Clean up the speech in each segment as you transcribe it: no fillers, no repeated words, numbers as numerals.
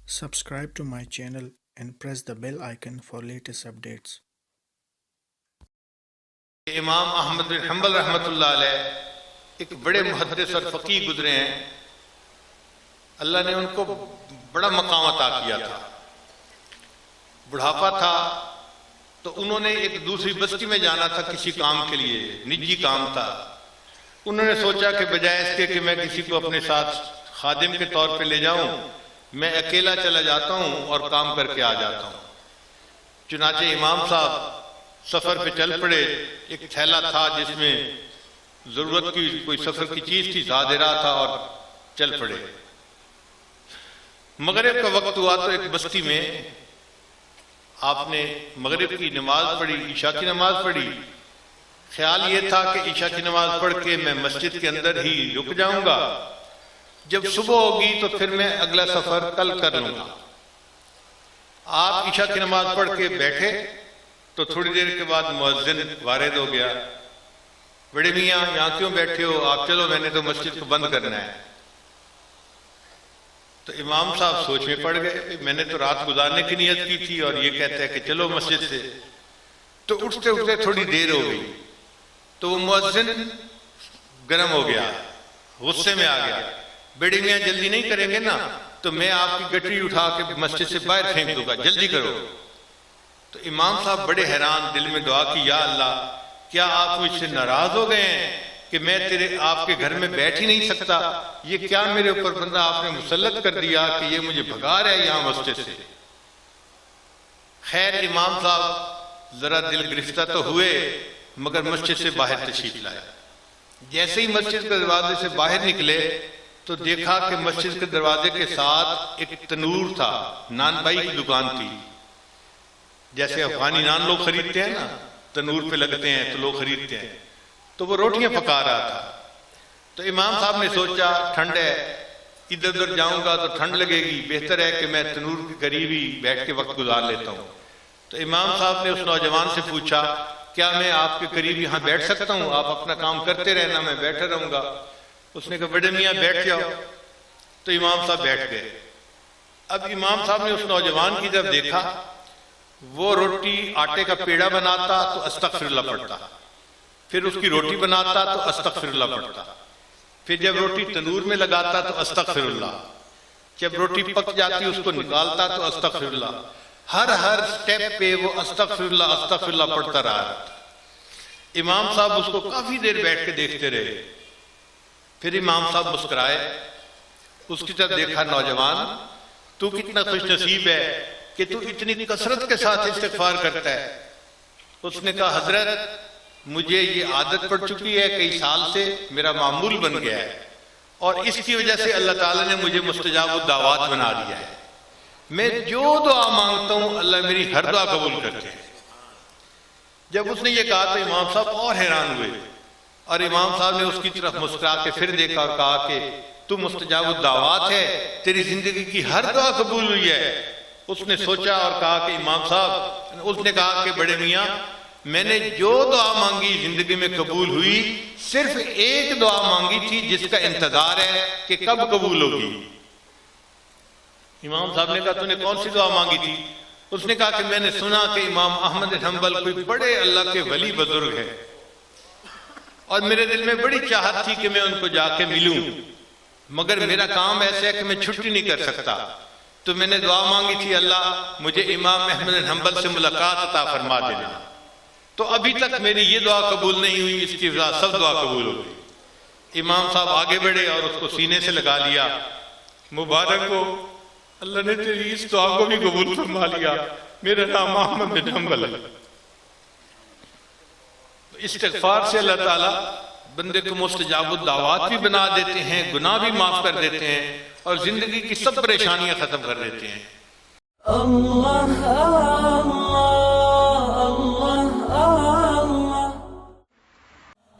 Subscribe to my channel and press the bell icon for latest updates. امام احمد بن حنبل رحمۃ اللہ علیہ ایک بڑے محدث اور فقیہ گزرے ہیں. اللہ نے ان کو بڑا مقام عطا کیا تھا. بڑھاپا تھا تو انہوں نے ایک دوسری بستی میں جانا تھا کسی کام کے لیے, نجی کام تھا. انہوں نے سوچا کہ بجائے اس کے کہ میں کسی کو اپنے ساتھ خادم کے طور پہ لے جاؤں, میں اکیلا چلا جاتا ہوں اور کام کر کے آ جاتا ہوں. چنانچہ امام صاحب سفر پہ چل پڑے. ایک تھیلا تھا جس میں ضرورت کی کوئی سفر کی چیز تھی, زاد رہا تھا اور چل پڑے. مغرب کا وقت ہوا تو ایک بستی میں آپ نے مغرب کی نماز پڑھی, عشاء کی نماز پڑھی. خیال یہ تھا کہ عشاء کی نماز پڑھ کے میں مسجد کے اندر ہی رک جاؤں گا, جب صبح ہوگی تو پھر میں اگلا سفر کل کر لوں گا. آپ عشاء کی نماز پڑھ کے بیٹھے تو تھوڑی دیر کے بعد مؤذن وارد ہو گیا. بڑے میاں یہاں کیوں بیٹھے ہو, آپ چلو, میں نے تو مسجد کو بند کرنا ہے. تو امام صاحب سوچ میں پڑ گئے, میں نے تو رات گزارنے کی نیت کی تھی اور یہ کہتا ہے کہ چلو مسجد سے. تو اٹھتے اٹھتے تھوڑی دیر ہو گئی تو وہ مؤذن گرم ہو گیا, غصے میں آ گیا. بڑے میاں جلدی نہیں کریں گے نا تو میں آپ کی گٹری اٹھا کے مسجد سے باہر پھینک دوں گا, جلدی کرو. تو امام صاحب بڑے حیران, دل میں دعا کی, یا اللہ کیا آپ مجھ سے ناراض ہو گئے ہیں کہ میں آپ کے گھر میں بیٹھ ہی نہیں سکتا, یہ کیا میرے اوپر بندہ آپ نے مسلط کر دیا کہ یہ مجھے بھگا رہا ہے یہاں مسجد سے. خیر امام صاحب ذرا دل گرفتہ تو ہوئے مگر مسجد سے باہر تشریف لائے. جیسے ہی مسجد کے دروازے سے باہر نکلے تو دیکھا کہ مسجد کے دروازے کے ساتھ ایک تنور تھا, نان بھائی کی دکان تھی. جیسے افغانی نان لوگ خریدتے ہیں نا, تنور پہ لگتے ہیں تو لوگ خریدتے ہیں, تو وہ روٹیاں پکا رہا تھا. تو امام صاحب نے سوچا ٹھنڈ ہے, ادھر ادھر جاؤں گا تو ٹھنڈ لگے گی, بہتر ہے کہ میں تنور کے قریب ہی بیٹھ کے وقت گزار لیتا ہوں. تو امام صاحب نے اس نوجوان سے پوچھا کیا میں آپ کے قریب یہاں بیٹھ سکتا ہوں, آپ اپنا کام کرتے رہنا, میں بیٹھا رہوں گا. اس نے کہا بڑے میاں بیٹھ جاؤ. تو امام صاحب بیٹھ گئے. اب امام صاحب نے اس نوجوان کی جب دیکھا, وہ روٹی آٹے کا پیڑا بناتا تو استغفر اللہ پڑھتا, پھر اس کی روٹی بناتا تو استغفر اللہ پڑھتا, پھر جب روٹی تنور میں لگاتا تو استغفر اللہ, جب روٹی پک جاتی اس کو نکالتا تو استغفر اللہ. ہر سٹیپ پہ وہ استغفر اللہ پڑھتا رہا. امام صاحب اس کو کافی دیر بیٹھ کے دیکھتے رہے. پھر امام صاحب مسکرائے, اس کی طرف دیکھا, نوجوان تو کتنا خوش نصیب ہے کہ تو اتنی کثرت کے ساتھ استغفار کرتا ہے. اس نے کہا حضرت مجھے یہ عادت پڑ چکی ہے, کئی سال سے میرا معمول بن گیا ہے, اور اس کی وجہ سے اللہ تعالیٰ نے مجھے مستجاب الدعوات بنا دیا ہے. میں جو دعا مانگتا ہوں اللہ میری ہر دعا قبول کرتے ہیں. جب اس نے یہ کہا تو امام صاحب اور حیران ہوئے, اور امام صاحب نے اس کی طرف مسکرا کے پھر دیکھا اور کہا کہ تو مستجاب الدعوات ہے, تیری زندگی کی ہر دعا قبول ہوئی ہے. اس نے سوچا اور کہا کہ امام صاحب, اس نے کہا کہ بڑے میاں میں نے جو دعا مانگی زندگی میں قبول ہوئی, صرف ایک دعا مانگی تھی جس کا انتظار ہے کہ کب قبول ہوگی. امام صاحب نے کہا تو نے کون سی دعا مانگی تھی؟ اس نے کہا کہ میں نے سنا کہ امام احمد بن حنبل کوئی بڑے اللہ کے ولی بزرگ ہے, اور میرے دل میں بڑی چاہت تھی کہ میں ان کو جا کے ملوں, مگر میرا کام ایسا ہے کہ میں چھٹی نہیں کر سکتا. تو میں نے دعا مانگی تھی اللہ مجھے امام احمد بن حنبل سے ملاقات عطا فرما دینا. تو ابھی تک میری یہ دعا قبول نہیں ہوئی, اس کی وجہ سب دعا قبول ہو گئی. امام صاحب آگے بڑھے اور اس کو سینے سے لگا لیا, مبارک ہو اللہ نے تیری اس دعا کو بھی قبول فرما لیا, میرا نام احمد بن حنبل ہے. استغفار سے اللہ تعالیٰ بندے کو مستجاب الدعوات بھی بنا دیتے ہیں, گناہ بھی معاف کر دیتے ہیں, اور زندگی کی سب پریشانیاں ختم کر دیتے ہیں. اللہ اللہ اللہ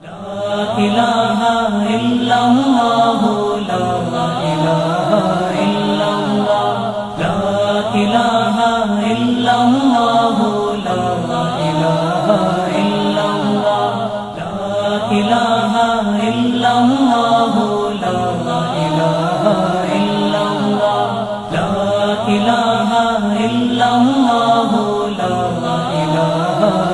لا الہ الا اللہ لا الہ الا اللہ لا الہ الا اللہ لا الہ الا اللہ لا الہ الا اللہ لا الہ الا اللہ لا الہ الا اللہ لا الہ